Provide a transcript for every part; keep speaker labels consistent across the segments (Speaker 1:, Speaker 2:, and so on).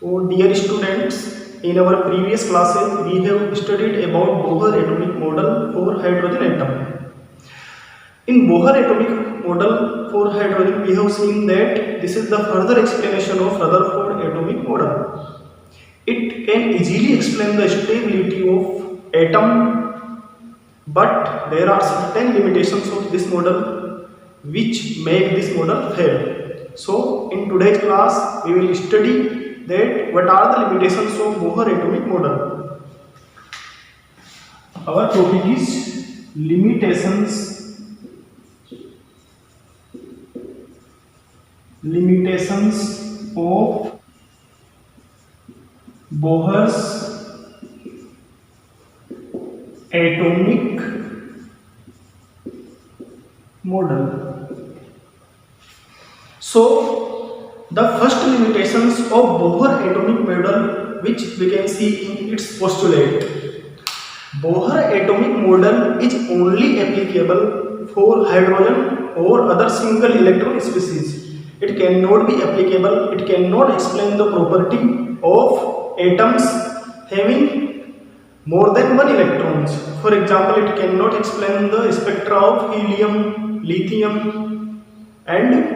Speaker 1: So, dear students, in our previous classes, we have studied about Bohr atomic model for hydrogen atom. In Bohr atomic model for hydrogen, we have seen that this is the further explanation of Rutherford atomic model. It can easily explain the stability of atom, but there are certain limitations of this model which make this model fail. So, in today's class, we will study that what are the limitations of Bohr atomic model. Our topic is limitations of Bohr's atomic model. So, the first limitations of Bohr atomic model, which we can see in its postulate. Bohr atomic model is only applicable for hydrogen or other single electron species. It cannot be applicable, it cannot explain the property of atoms having more than one electrons. For example, it cannot explain the spectra of helium, lithium and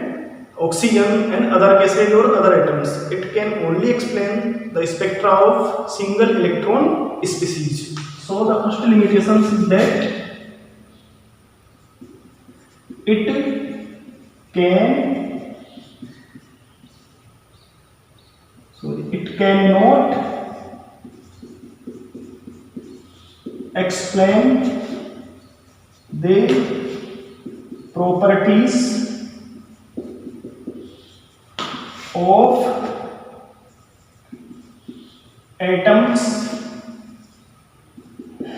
Speaker 1: oxygen and other gases or other atoms. It can only explain the spectra of single electron species. So the first limitation is that it cannot explain the properties of atoms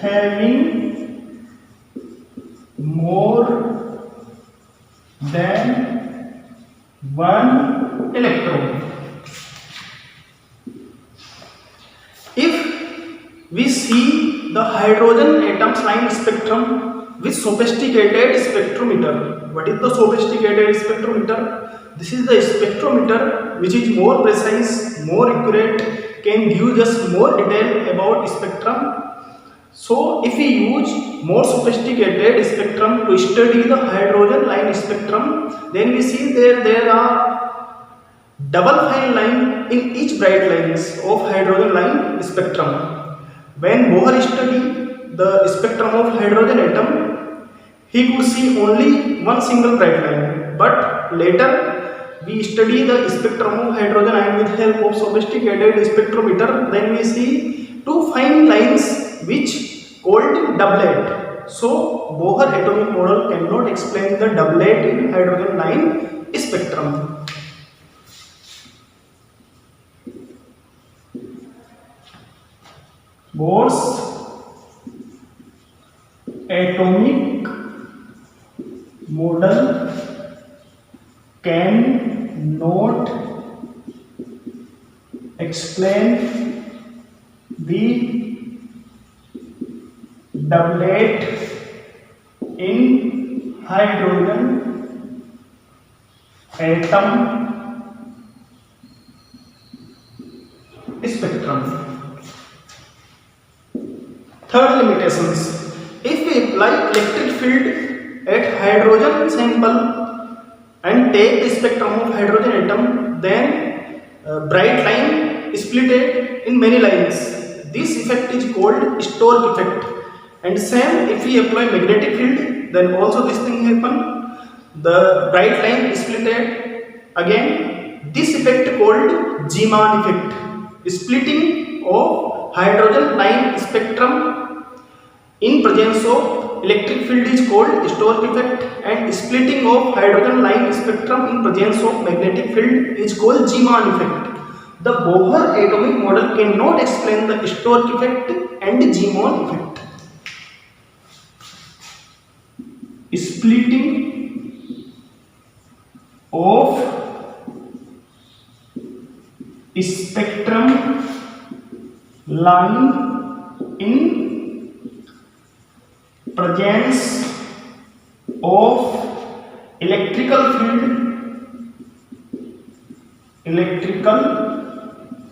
Speaker 1: having more than one electron. If we see the hydrogen atoms line spectrum with sophisticated spectrometer, what is the sophisticated spectrometer? This is the spectrometer which is more precise, more accurate, can give us more detail about spectrum. So, if we use more sophisticated spectrum to study the hydrogen line spectrum, then we see there are double fine line in each bright lines of hydrogen line spectrum. When Bohr studied the spectrum of hydrogen atom, he could see only one single bright line. But later, we study the spectrum of hydrogen ion with help of sophisticated spectrometer. Then we see two fine lines which called doublet. So, Bohr atomic model cannot explain the doublet in hydrogen line spectrum. Bohr's atomic model cannot explain the doublet in hydrogen atom spectrum. Third limitations. If we apply electric field at hydrogen sample and take the spectrum of hydrogen atom, then bright line split in many lines. This effect is called Stork effect. And same if we apply magnetic field, then also this thing happen. The bright line split again. This effect called Zeeman effect. Splitting of hydrogen line spectrum in presence of electric field is called Stork effect, and splitting of hydrogen line spectrum in presence of magnetic field is called Zeeman effect. The Bohr atomic model cannot explain the Stork effect and Zeeman effect. Splitting of spectrum line in presence of electrical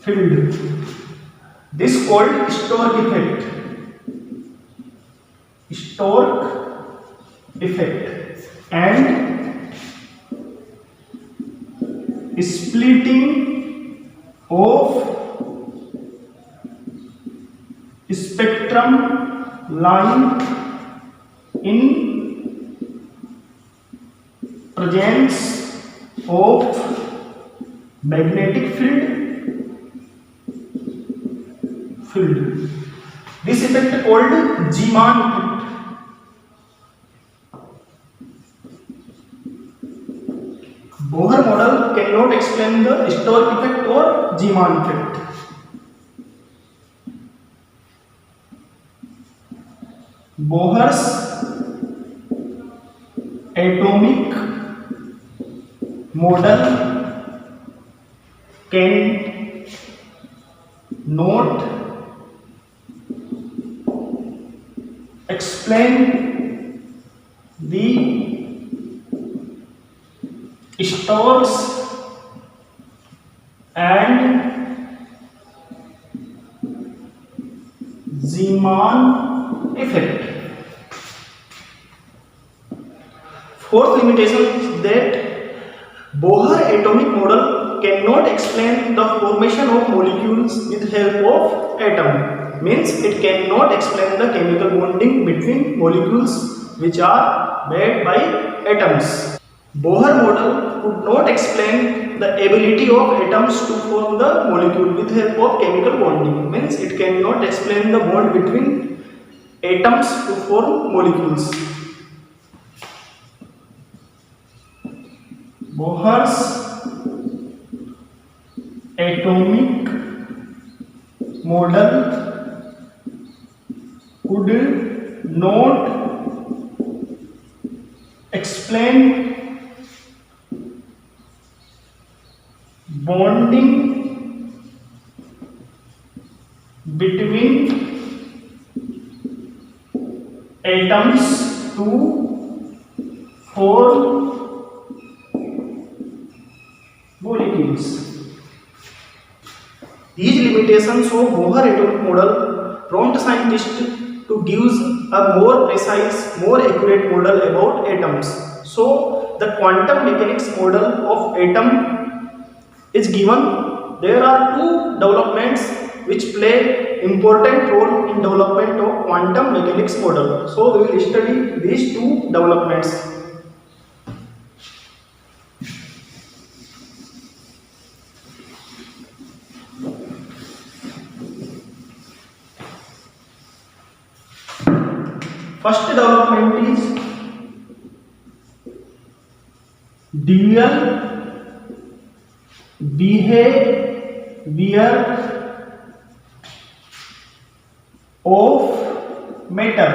Speaker 1: field. This called Stark effect. Stark effect and splitting of spectrum line in presence of magnetic field. This effect called Zeeman effect. Bohr model cannot explain the Stark effect or Zeeman effect. Bohr's atomic model can not explain the Stark's and Zeeman effect. Fourth limitation is that Bohr atomic model cannot explain the formation of molecules with help of atom. Means it cannot explain the chemical bonding between molecules which are made by atoms. Bohr model could not explain the ability of atoms to form the molecule with help of chemical bonding. Means it cannot explain the bond between atoms to form molecules. Bohr's atomic model could not explain bonding between atoms to form molecules. These limitations of Bohr atomic model prompt scientists to give a more precise, more accurate model about atoms. So the quantum mechanics model of atom is given. There are two developments which play important role in development of quantum mechanics model. So we will study these two developments. First development is dual behavior of matter.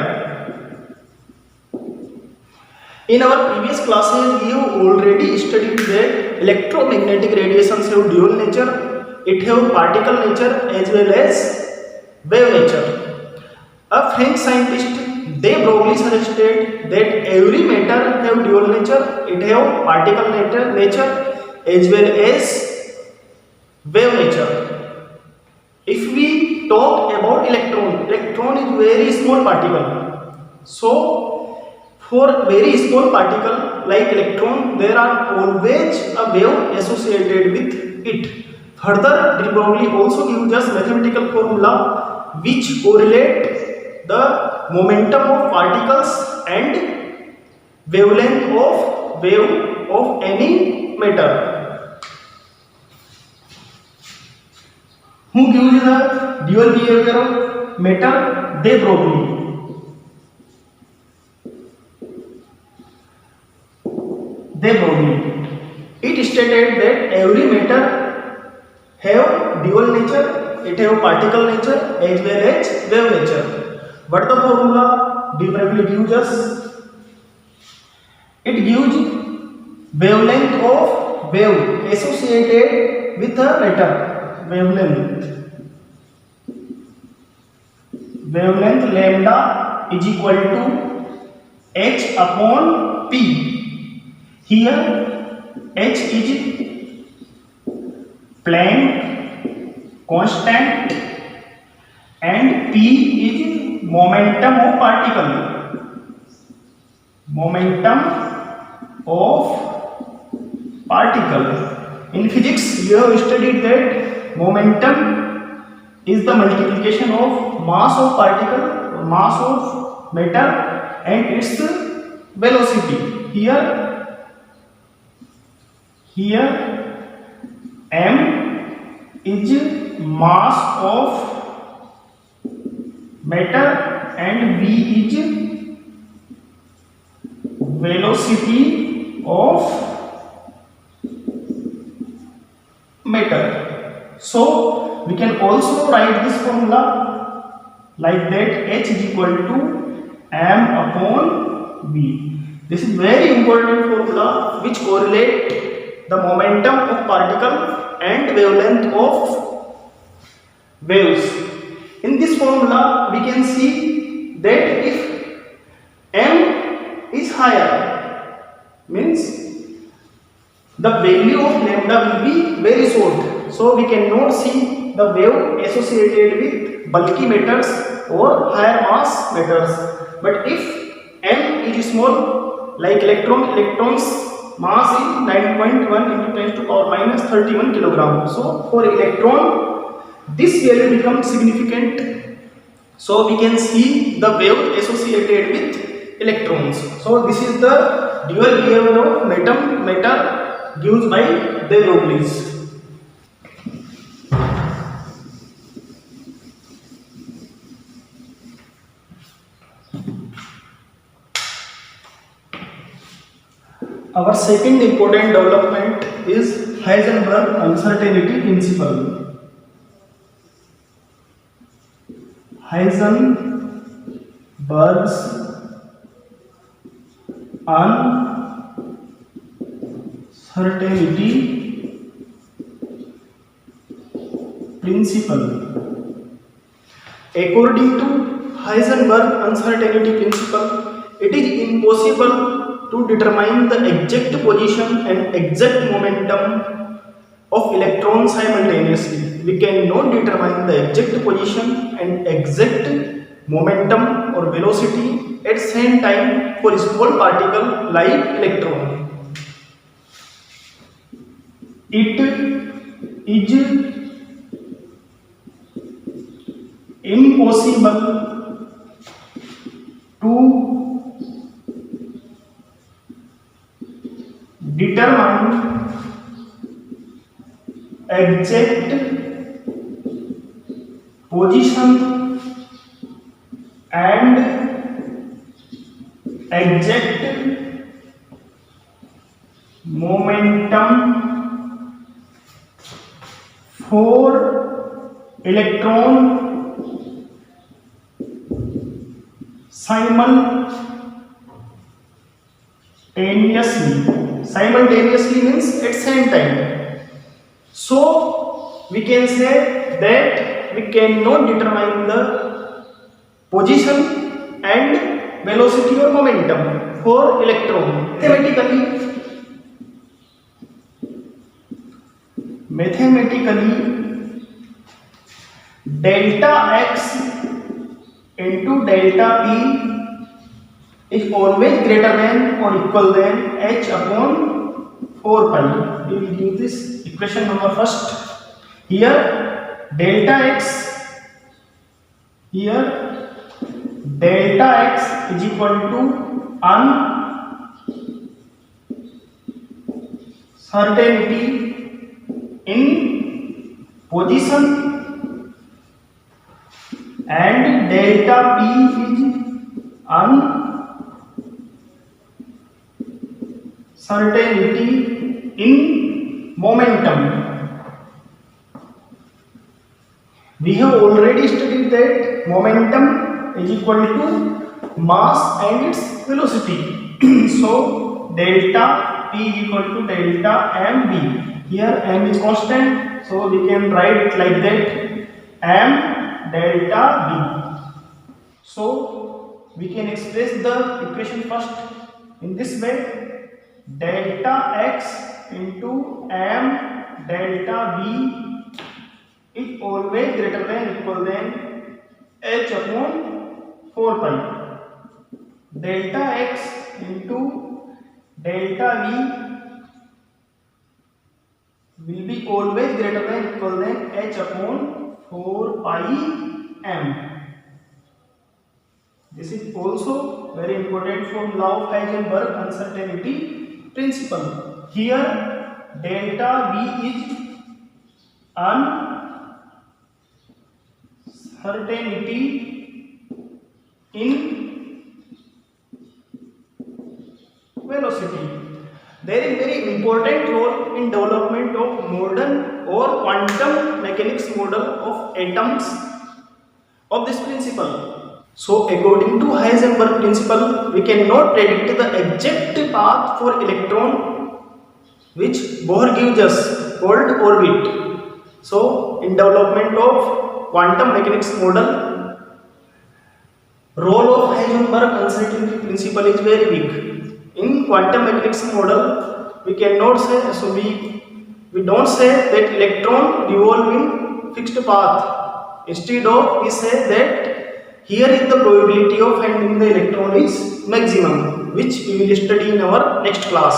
Speaker 1: In our previous classes, we have already studied that electromagnetic radiations have dual nature. It have particle nature as well as wave nature. A French scientist, De Broglie, suggested that every matter have dual nature. It have particle nature as well as wave nature. If we talk about electron is very small particle. So for very small particle like electron, there are always a wave associated with it. Further, De Broglie also gives us mathematical formula which correlate the momentum of particles and wavelength of wave of any matter. Who gives the dual behavior of matter? De Broglie. De Broglie. It stated that every matter have dual nature. It have particle nature as well as wave nature. What the formula De Broglie gives us? It gives wavelength of wave associated with a matter. Wavelength lambda is equal to h upon p. Here h is Planck constant and p is momentum of particle. Momentum of particle. In physics, you have studied that momentum is the multiplication of mass of particle, mass of matter, and its velocity. Here m is mass of matter and v is velocity of matter. So we can also write this formula like that: h is equal to m upon v. This is very important formula which correlate the momentum of particle and wavelength of waves. In this formula we can see that if m is higher, means the value of lambda will be very short, so we cannot see the wave associated with bulky matters or higher mass matters. But if m is small, like electrons mass is 9.1 into 10 to power minus 31 kilogram. So for electron this value becomes significant, so we can see the wave associated with electrons. So this is the dual behavior of matter given by de Broglie. Our second important development is Heisenberg uncertainty principle. Heisenberg's uncertainty principle. According to Heisenberg uncertainty principle, it is impossible to determine the exact position and exact momentum of electrons simultaneously. We cannot determine the exact position and exact momentum or velocity at same time for a small particle like electron. It is impossible to determine exact position and exact momentum for electron simultaneously means at same time. So we can say that we cannot determine the position and velocity or momentum for electron. Mathematically delta x into delta p is always greater than or equal than h upon 4 pi. We will give this equation number first. Here delta x is equal to uncertainty in position and delta p is uncertainty in momentum. We have already studied that momentum is equal to mass and its velocity. So delta p is equal to delta mv. Here m is constant, so we can write it like that: m delta v. So we can express the equation first in this way: delta x into m delta v is always greater than equal than h upon 4 pi. Delta x into delta v will be always greater than equal than h upon 4 pi m. This is also very important from law of Heisenberg uncertainty principle. Here delta v is uncertainty in velocity. There is very important role in development of modern or quantum mechanics model of atoms of this principle. So according to Heisenberg principle, we cannot predict the exact path for electron which Bohr gives us called orbit. So in development of quantum mechanics model, role of Heisenberg uncertainty principle is very big. In quantum mechanics model, we cannot say, so we don't say that electron revolve in fixed path. Instead of, we say that here is the probability of finding the electron is maximum, which we will study in our next class.